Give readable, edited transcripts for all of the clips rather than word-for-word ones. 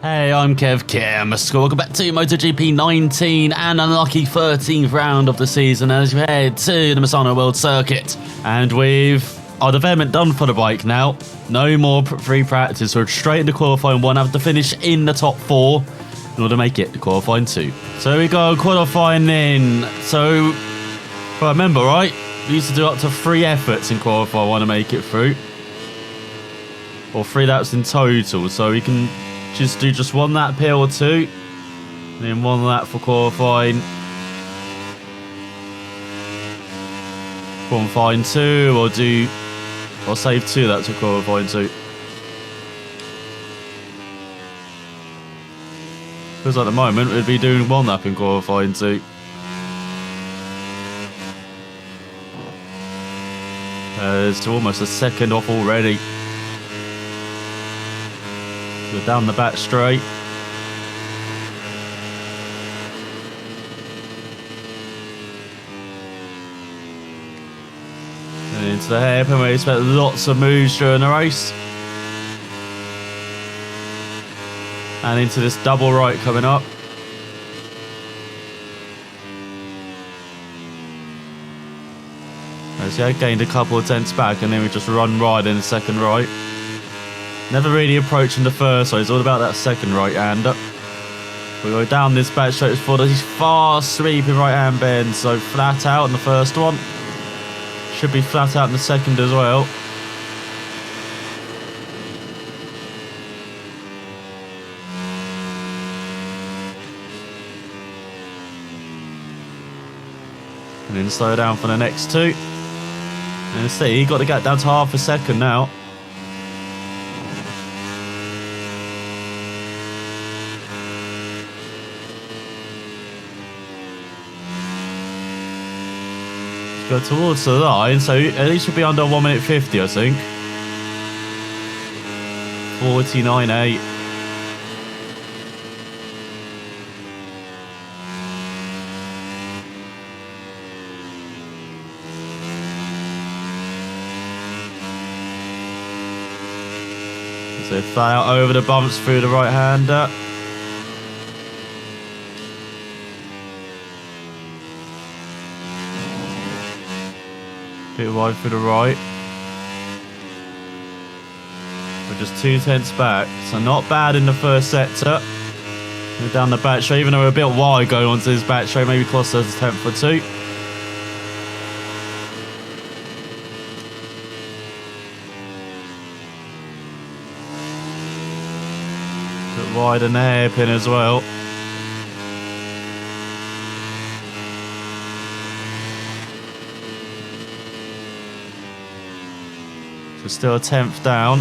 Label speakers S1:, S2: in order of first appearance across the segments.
S1: Hey, I'm Kev Kim. Welcome back to MotoGP 19 and unlucky 13th round of the season as we head to the Misano World Circuit. And we've our development done for the bike now. No more free practice. We're straight into qualifying 1. Have to finish in the top 4 in order to make it to qualifying 2. So we go qualifying in. So, if I remember right, we used to do up to 3 efforts in qualifying 1 to make it through. Or 3 laps in total. So we can just do just 1 lap here or 2, and then 1 lap for qualifying. Qualifying 2, or save 2 laps for qualifying 2. Because at the moment we'd be doing 1 lap in qualifying 2. It's almost a second off already. We're down the back straight. And into the hairpin where we expect lots of moves during the race. And into this double right coming up. As I gained a couple of tenths back, and then we just run wide in the second right. Never really approaching the first one. It's all about that second right-hander. We go down this back straight for these fast sweeping right-hand bends. So flat out in the first one. Should be flat out in the second as well. And then slow down for the next 2. And see, he got to get down to half a second now. Go towards the line, so at least we'll be under 1 minute 50, I think. 49.8. So fly out over the bumps through the right-hander. Bit wide for the right. We're just 2 tenths back, so not bad in the first sector. We're down the back straight, even though we're a bit wide going onto this back straight, maybe cost us a tenth or 2. Bit wide in the hairpin as well. So still a tenth down.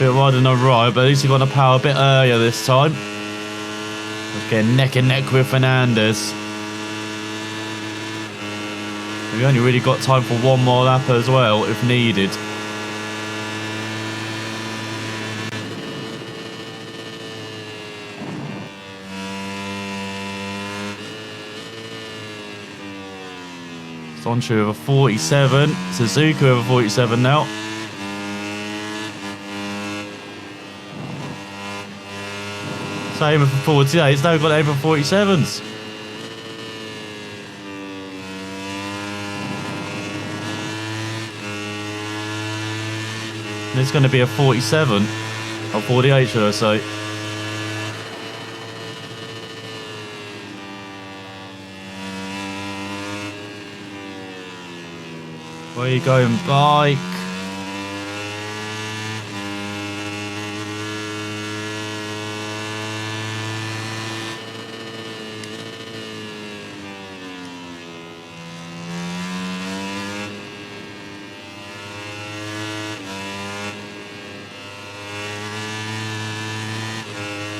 S1: Bit wide on the right, but at least he got the power a bit earlier this time. Let's get neck and neck with Fernandez. We only really got time for 1 more lap as well, if needed. Sonchu with a 47. Suzuki with a 47 now. Same for 48. It's now got over 47s. And it's going to be a 47. Or 48, should I say. Where are you going, bike?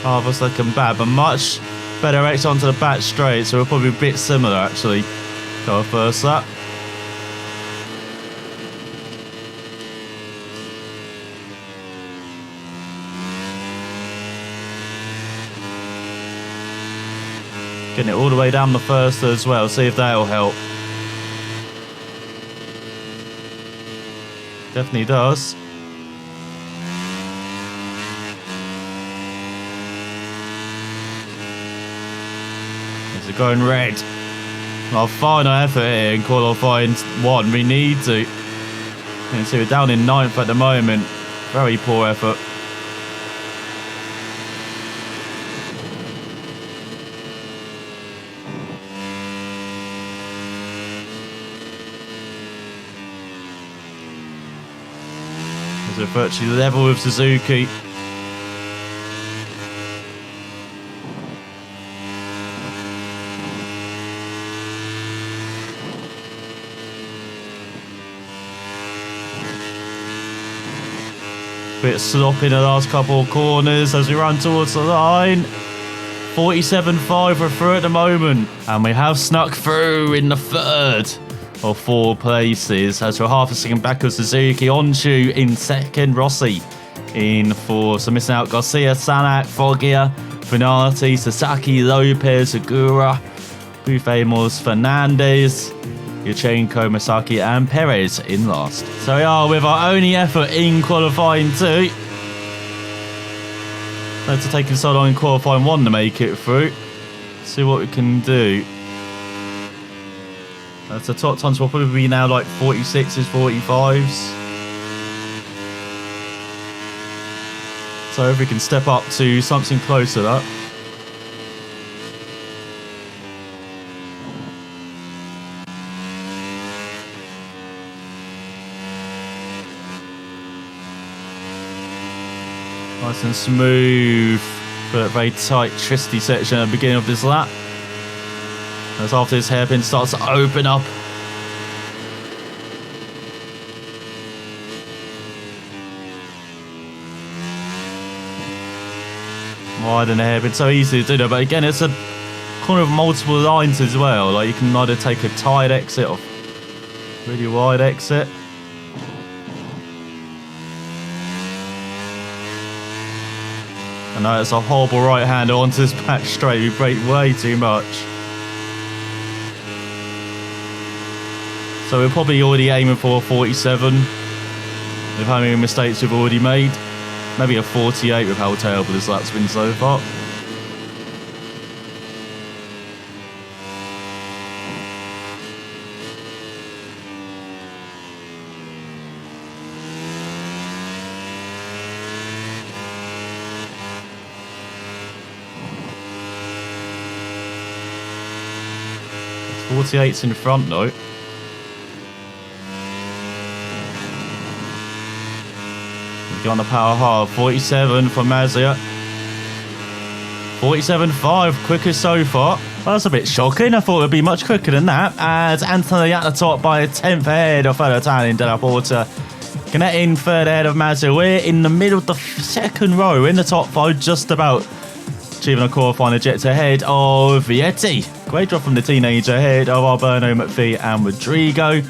S1: Harvest looking bad, but much better exit onto the back straight, so we're probably a bit similar actually to our first lap. Getting it all the way down the first as well, see if that'll help. Definitely does. It's going red. Our final effort here in qualifying 1. We need to. You can see we're down in 9th at the moment. Very poor effort. We're virtually level with Suzuki. Bit sloppy in the last couple of corners as we run towards the line. 47.5 we're through at the moment. And we have snuck through in the 3rd of 4 places as we're half a second back of Suzuki. Onshu in 2nd, Rossi in 4th. So missing out Garcia, Sanak, Foggia, Finati, Sasaki, Lopez, Segura, Bufemos, Fernandez, Yurchenko, Masaki and Perez in last. So we are with our only effort in qualifying 2. After taking so long in qualifying 1 to make it through. See what we can do. The top times will probably be now like 46s, 45s. So if we can step up to something close to that. Nice and smooth, but a very tight, twisty section at the beginning of this lap. As after this hairpin starts to open up. Wide in the hairpin, so easy to do that, but again it's a corner of multiple lines as well. Like you can either take a tight exit or really wide exit. I know it's a horrible right hander onto this back straight. We brake way too much. So we're probably already aiming for a 47 with how many mistakes we've already made. Maybe a 48 with how terrible this lap's been so far. It's 48's in front though. On the power hard, 47 for Mazia. 47.5, quickest so far. That's a bit shocking. I thought it would be much quicker than that. As Anthony at the top by a 10th ahead of fellow Italian Della Porta. Connecting 3rd ahead of Mazia. We're in the middle of the 2nd row in the top 5, just about achieving a qualifying ejector ahead of Vietti. Great drop from the teenager ahead of Alberno, McPhee and Rodrigo.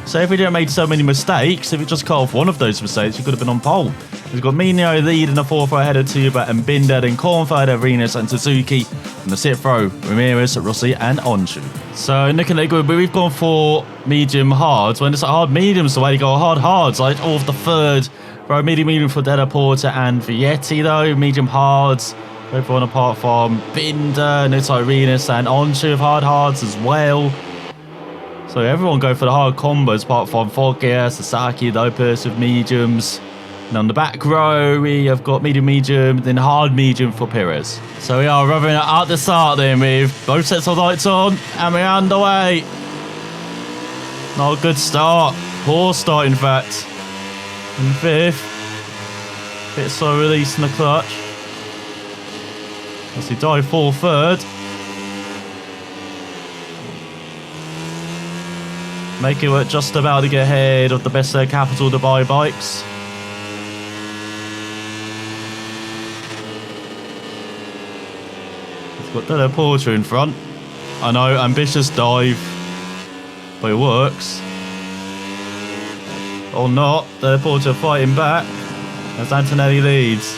S1: So if we didn't make so many mistakes, if we just cut off one of those mistakes, we could have been on pole. We've got Mino lead in the 4th row ahead of Tuba and Binder, then Korn third of Venus and Suzuki. In the 6th row, Ramirez, Rossi and Onshu. So Niccolo, we've gone for medium hards. When it's hard mediums, the way to go hard hards, like all of the 3rd row, medium for Della Porta and Vietti though. Medium hards, everyone apart from Binder, Nito Venus and Onshu with hard hards as well. So everyone go for the hard combos apart from Foggia, Sasaki, Lopez with mediums. And on the back row, we have got medium, then hard medium for Perez. So we are revving it at the start then with both sets of lights on and we're underway. Not a good start. Poor start in fact. In 5th. Bit slow release in the clutch. As he dive full 3rd. Make it work just about to get ahead of the best Capital Dubai bikes. It's got Della Porta in front. I know, ambitious dive, but it works. Or not, Della Porta fighting back as Antonelli leads.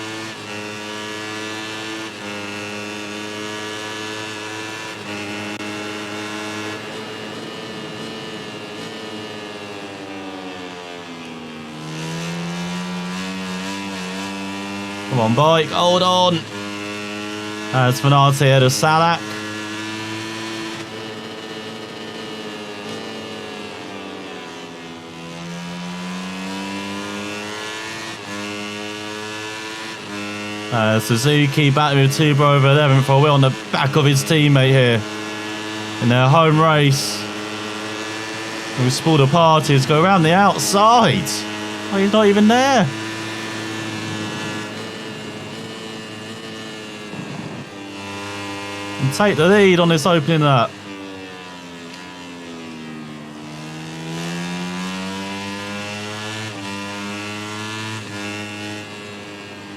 S1: Come on, bike, hold on. As Fanati ahead of Salak.
S2: Suzuki battling with Tuber over 11th for a wheel on the back of his teammate here in their home race. We spoiled the parties go around the outside. Oh, he's not even there. And take the lead on this opening lap.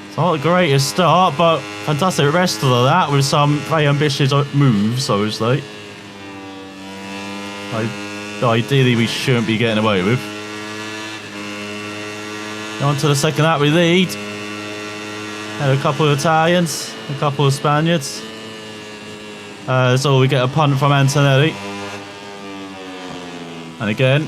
S2: It's not the greatest start, but fantastic rest of the lap with some very ambitious moves, I would say. Ideally, we shouldn't be getting away with. On to the second lap we lead. And a couple of Italians, a couple of Spaniards. So we get a punt from Antonelli. And again.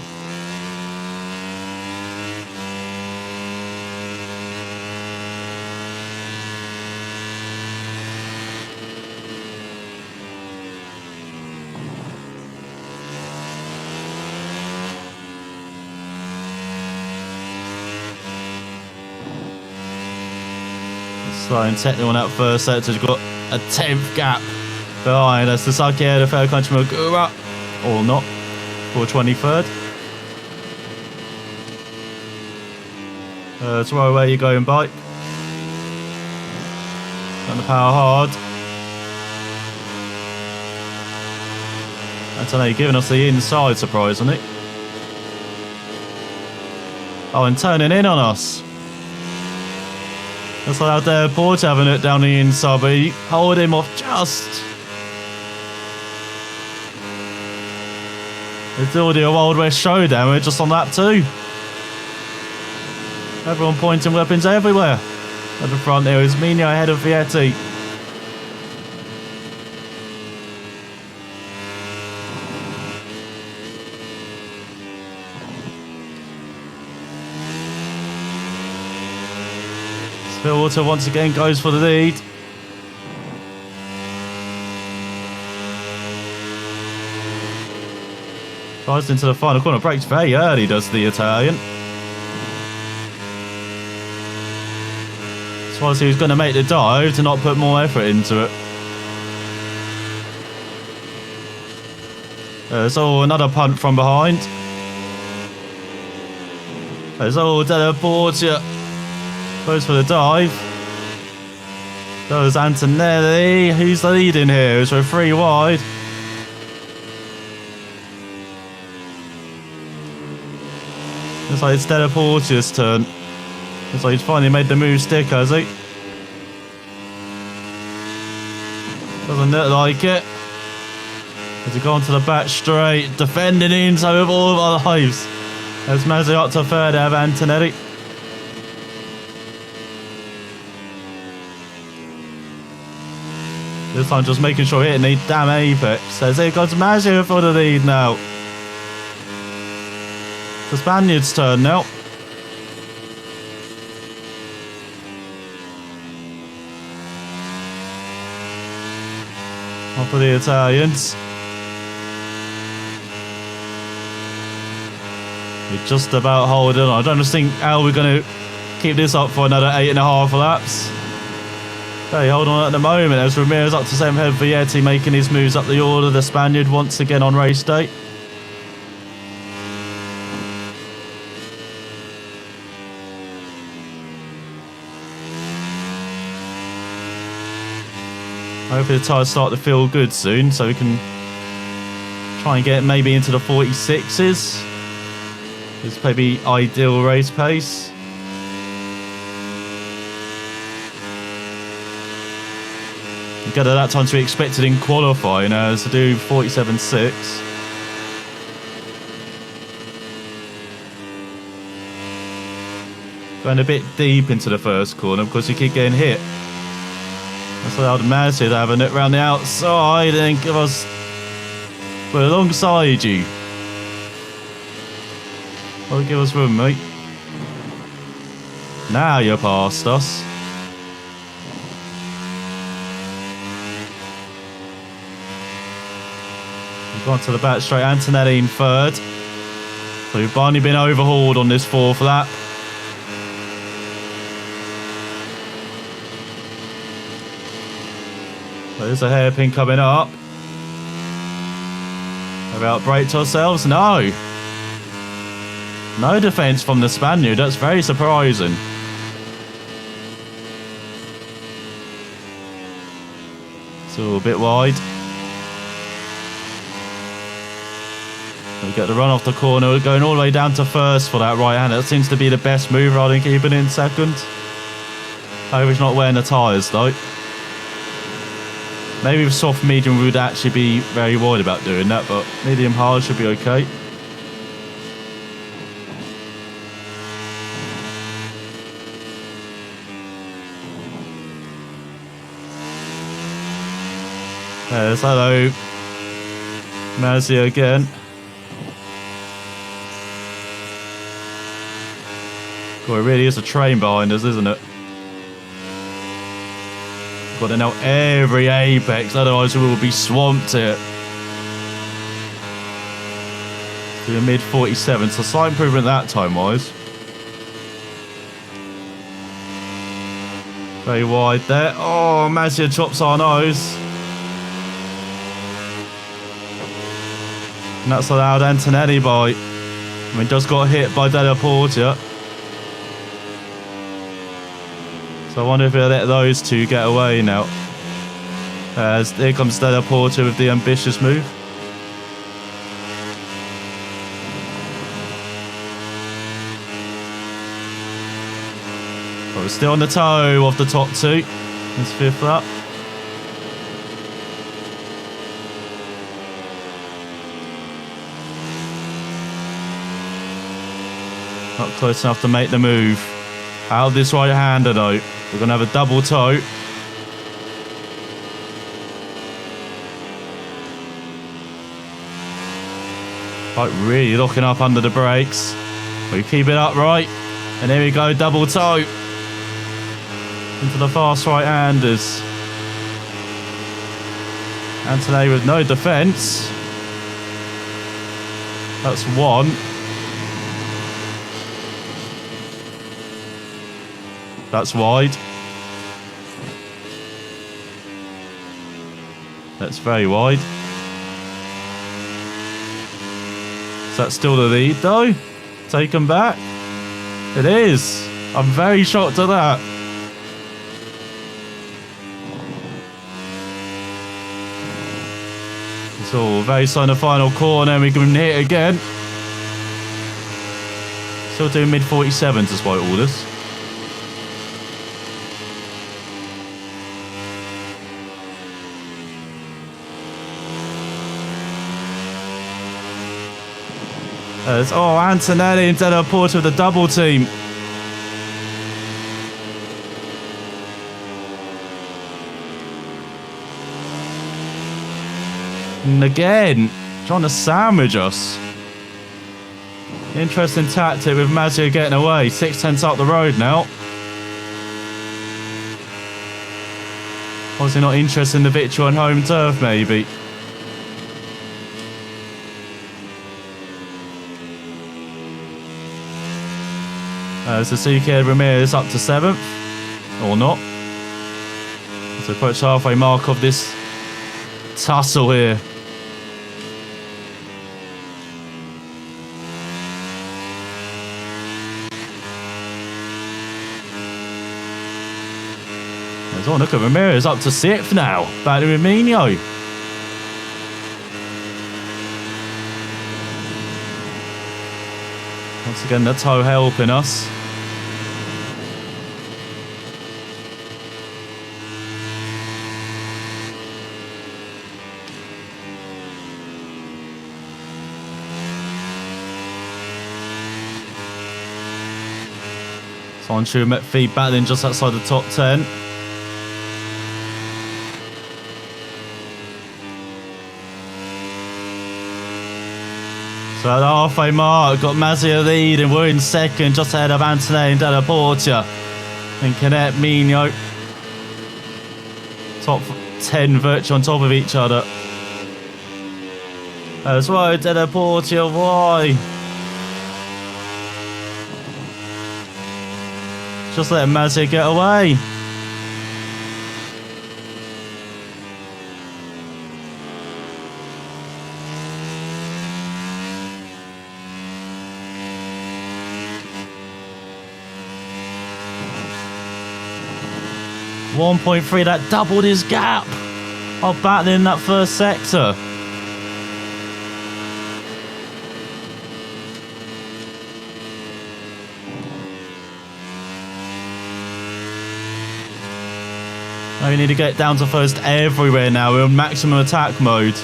S2: Slowing technical on that first sector. We've got a 10th gap behind us. The Saki the fair country Magura, or not, for 23rd. It's right where you're going, bike. Trying to power hard. Antonelli giving us the inside, surprisingly. Oh, and turning in on us. That's allowed their Porter having it down the inside, but he hold him off just. It's already a Wild West showdown, we're just on lap 2. Everyone pointing weapons everywhere. At the front there is Mino ahead of Vietti. Stillwater once again goes for the lead. Drives into the final corner, brakes very early, does the Italian. As far as he was going to make the dive to not put more effort into it. There's another punt from behind. There's Della Portia. Goes for the dive. Goes Antonelli. Who's leading here? So 3 wide. Looks like it's Della Portia's turn. Looks like he's finally made the move stick, has he? Doesn't look like it. Has he gone to the back straight? Defending inside with all of our lives. There's Mazzi up to third, have Antonelli. This time just making sure hitting the damn apex. As here comes Maggio for the lead now. The Spaniards' turn now. Off for the Italians. We're just about holding on. I don't just think how we're going to keep this up for another 8.5 laps. Okay, hold on at the moment as Ramirez up to same head for Vietti making his moves up the order. The Spaniard once again on race day. Hopefully the tyres start to feel good soon so we can try and get maybe into the 46s. It's maybe ideal race pace. Get that time to be expected in qualifying as to do 47.6. Going a bit deep into the first corner because you keep getting hit. That's allowed Mazzi to have a look around the outside and give us. We're alongside you. Well, give us room, mate. Now you're past us. Gone to the back straight, Antonelli in third. So we've finally been overhauled on this 4th lap. There's a hairpin coming up. Have we outbraked ourselves? No. No defence from the Spaniard. That's very surprising. So a bit wide. We get the run off the corner. We're going all the way down to first for that right hand. That seems to be the best move rather than keeping in second. Hope he's not wearing the tyres though. Maybe with soft medium we would actually be very worried about doing that, but medium hard should be okay. There's hello. Mazia again. God, it really is a train behind us, isn't it? Got to know every apex, otherwise we will be swamped here. To the mid 47, so slight improvement that time wise. Very wide there. Oh, Mazia chops our nose. And that's allowed Antonelli by. I mean, just got hit by Della Porta. So I wonder if we'll let those two get away now. As here comes Della Porta with the ambitious move. But we're still on the toe of the top two. That's fifth lap. Not close enough to make the move. Out of this right-hander though. We're going to have a double toe. Like really locking up under the brakes. We keep it upright. And there we go, double toe. Into the fast right-handers. Antonelli with no defence. That's one. That's wide. That's very wide. Is that still the lead though? Taken back? It is. I'm very shocked at that. It's all very slow in the final corner and we can hit again. Still doing mid 47s despite all this. Oh, Antonelli and Della Porta with the double team. And again, trying to sandwich us. Interesting tactic with Mazia getting away. 6/10 up the road now. Obviously not interested in the victory on home turf, maybe. Suzuki Ramirez up to 7th, or not. Let's approach the halfway mark of this tussle here. Oh, look at Ramirez up to 6th now. Back to Firmino. Once again, the toe helping us. Sancho McPhee battling just outside the top 10. So at the halfway mark, got Mazia lead and we're in second, just ahead of Antonelli and Della Porta. And Canet Mino. Top 10 virtually on top of each other. As well, Della Porta, why? Just let Mazia get away. 1.3, that doubled his gap of battling that first sector. Now we need to get down to first everywhere now. We're on maximum attack mode.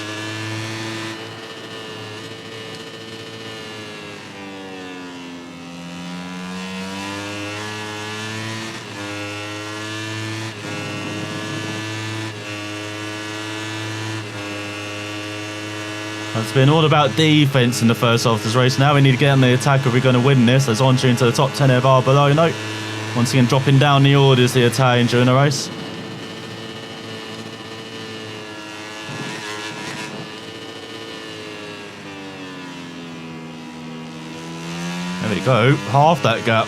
S2: It's been all about defense in the first half of this race. Now we need to get on the attack if we're going to win this. As on into the top 10 of our below note. Once again, dropping down the orders, the Italian during the race. There we go, half that gap.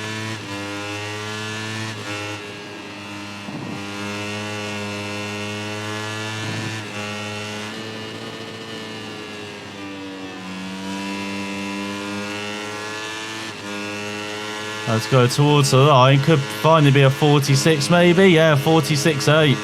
S2: Let's go towards the line. Could finally be a 46 maybe. Yeah, 46.8.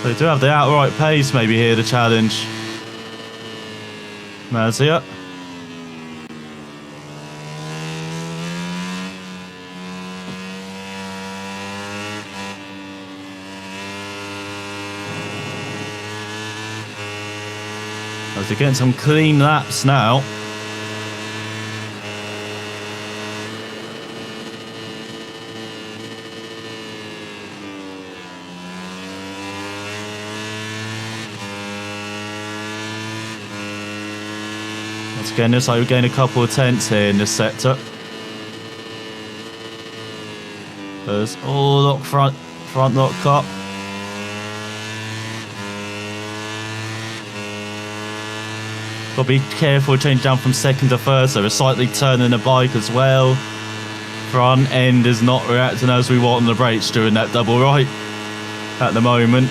S2: So we do have the outright pace maybe here to challenge Mazia. As they're getting some clean laps now. Once again, looks like we're getting a couple of tenths here in this sector. There's all lock front lock up. Got to be careful change down from second to third, so we're slightly turning the bike as well. Front end is not reacting as we want on the brakes during that double right at the moment.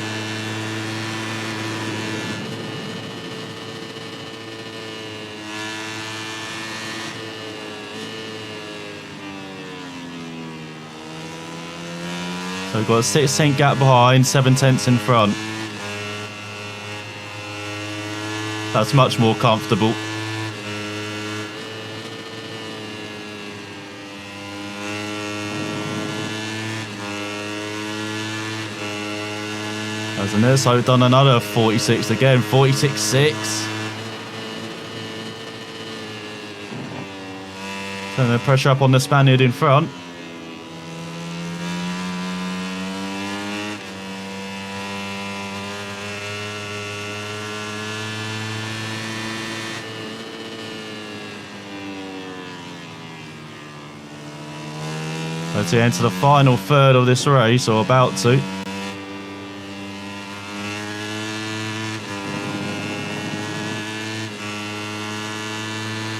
S2: So we've got a 6 gap behind, 7 tenths in front. That's much more comfortable. As in this, I've done another 46 again, 46.6. Turning the pressure up on the Spaniard in front. To enter the final third of this race, or about to.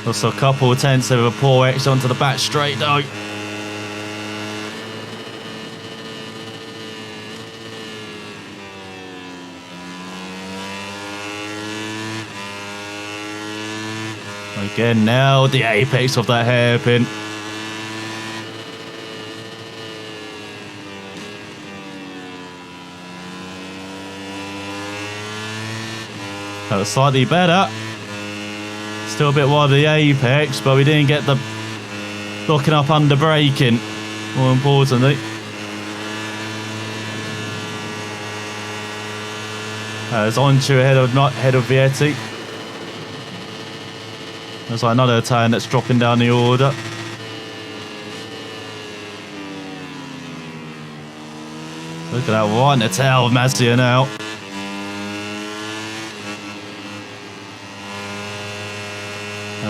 S2: Also a couple of tenths of a poor X onto the back straight though. Again, now the apex of that hairpin. That was slightly better. Still a bit wide of the apex, but we didn't get the locking up under braking, more importantly. It's onto ahead of Vietti. There's like another Italian that's dropping down the order. Look at that, right in the tail of Mazia now.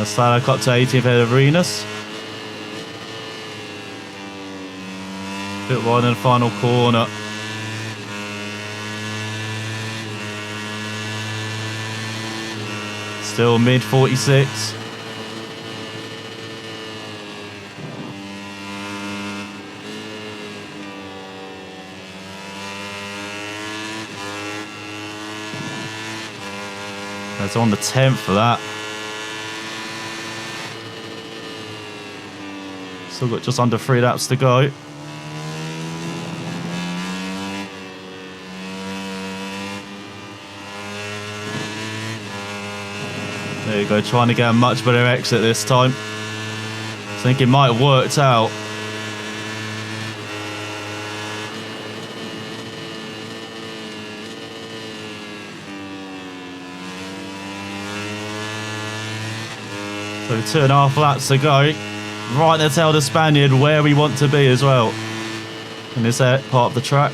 S2: Slack up to 18th ahead of Renus. Bit wide in the final corner. Still mid 46. That's on the 10th for that. Still got just under 3 laps to go. There you go, trying to get a much better exit this time. I think it might have worked out. So 2.5 laps to go. Right to tell the Spaniard where we want to be as well. In this part of the track.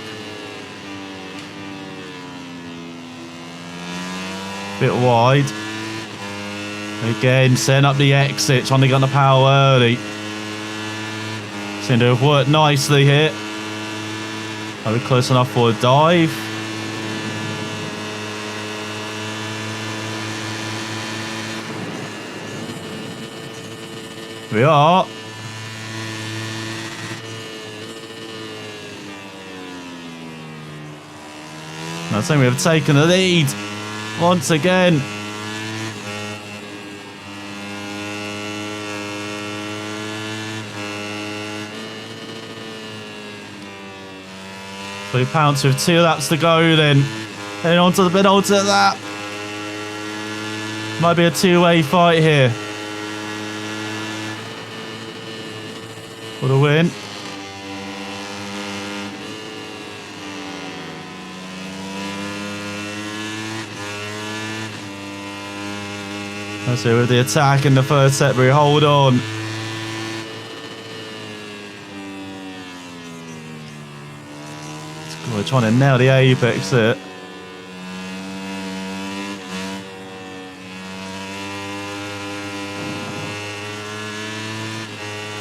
S2: Bit wide. Again, setting up the exit, trying to get on the power early. Seem to have worked nicely here. Are we close enough for a dive? We are. I think we have taken the lead once again. So we pounce with 2 laps to go then. Heading on to the penultimate lap. Might be a two-way fight here. For the win. Let's see with the attack in the first set, we hold on. We're trying to nail the apex there.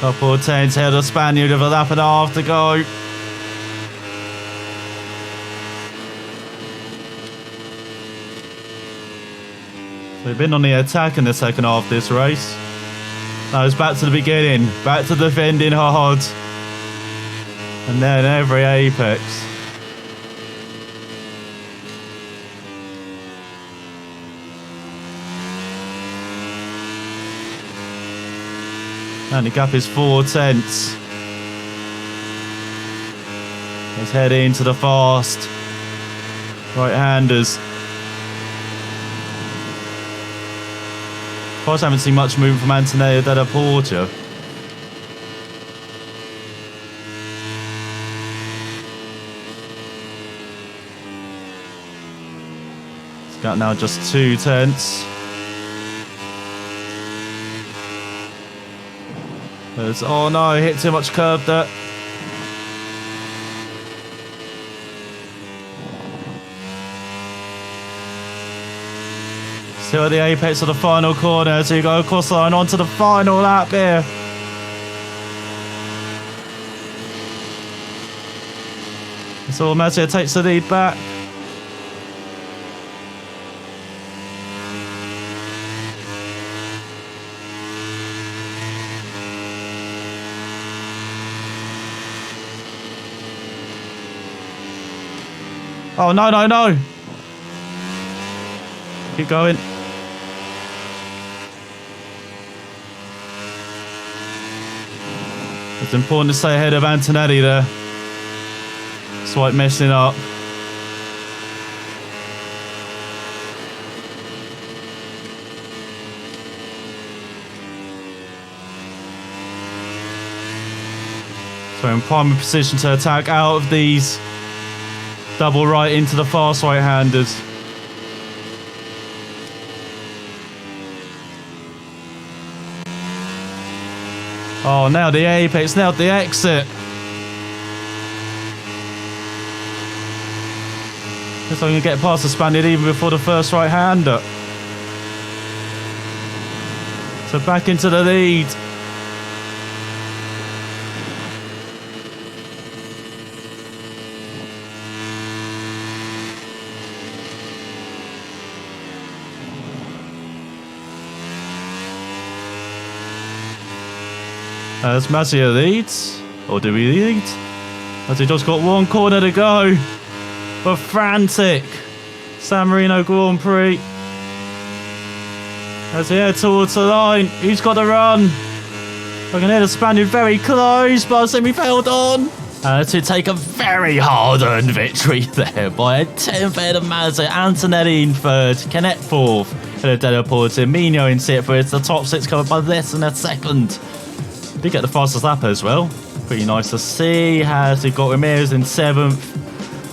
S2: Couple of tenths ahead of the Spaniard with a lap and a half to go. So we've been on the attack in the second half of this race. Now it's back to the beginning, back to defending hard. And then every apex. And the gap is 4 tenths. Let's head into the fast right-handers. Of course, I haven't seen much movement from Antonelli Della Porta. It's got now just 2 tenths. Oh no, hit too much curb there. Still at the apex of the final corner, so you go across the line onto the final lap here. So Matteo takes the lead back. Oh, no, no, no. Keep going. It's important to stay ahead of Antonelli there. Swipe messing up. So in prime position to attack out of these. Double right into the fast right-handers. Oh, now the apex, now the exit. Guess I'm going to get past the Spaniard even before the first right-hander. So back into the lead. As Matteo leads, or do we lead? As he just got 1 corner to go. But frantic San Marino Grand Prix. As he heads towards the line, who's got to run? I can hear the Spaniard very close, but Semi failed on. To take a very hard-earned victory there by a 10th ahead of Misano. Antonelli in third, Canet fourth, and Della Porta, Mino in sixth. It's the top six covered by less than a second. Did get the fastest lap as well. Pretty nice to see. Has got Ramirez in seventh,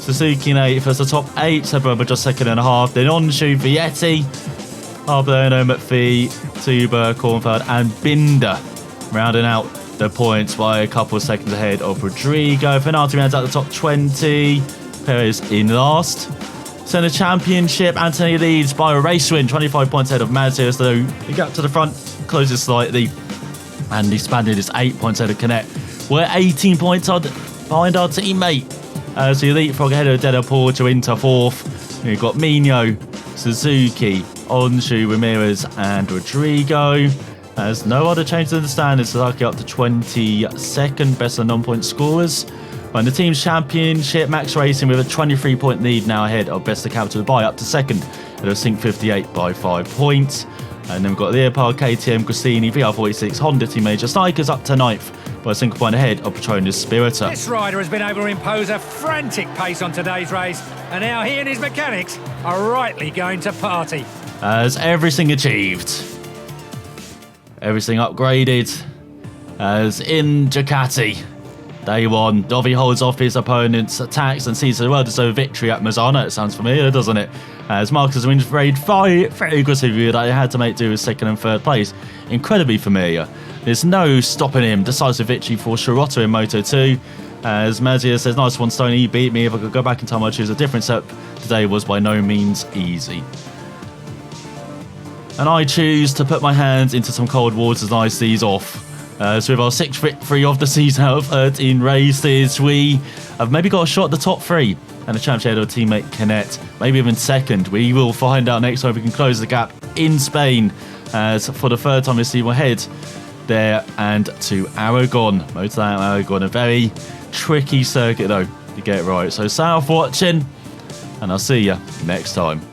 S2: Suzuki in eighth as the top eight. Sebrubber just second and a half. Then Onshu, Vietti, Arbolino, McPhee, Tuber, Cornfeld, and Binder rounding out the points by a couple of seconds ahead of Rodrigo. Fernando rounds out the top 20. Perez in last. So in the championship, Anthony leads by a race win, 25 points ahead of Mazda. So the gap to the front closes slightly, and the Spaniard is 8 points ahead of Canet. We're 18 points behind our teammate. So the leapfrog ahead of Della Porta into fourth. You've got Mino, Suzuki, Onshu, Ramirez, and Rodrigo. There's no other change in the standings. Suzuki up to 22nd, best of non-point scorers. In the team's championship, Max Racing with a 23-point lead now ahead of Best of Capital Dubai, up to second at a Sync 58 by 5 points. And then we've got Leopard, KTM, Cristini, VR46, Honda Team Major Strikers up to 9th by a single point ahead of Petronas Spirita.
S3: This rider has been able to impose a frantic pace on today's race, and now he and his mechanics are rightly going to party.
S2: As everything achieved, everything upgraded, as in Ducati. Day one, Dovi holds off his opponent's attacks and sees a well-deserved victory at Misano. It sounds familiar, doesn't it? As Marcus wins raid 5, very aggressive that I had to make do with second and third place. Incredibly familiar. There's no stopping him. Decisive victory for Shirota in Moto 2. As Mazia says, nice one, Stoney, he beat me. If I could go back in time, I'd choose a different setup. Today was by no means easy. And I choose to put my hands into some cold water and ice these off. So with our 6th victory of the season out of 13 races, we have maybe got a shot at the top 3 and a championship of teammate Canet, maybe even second. We will find out next time if we can close the gap in Spain, as for the third time this season we'll head there and to Aragon. Motor Aragon, a very tricky circuit though to get right. So thanks for watching, and I'll see you next time.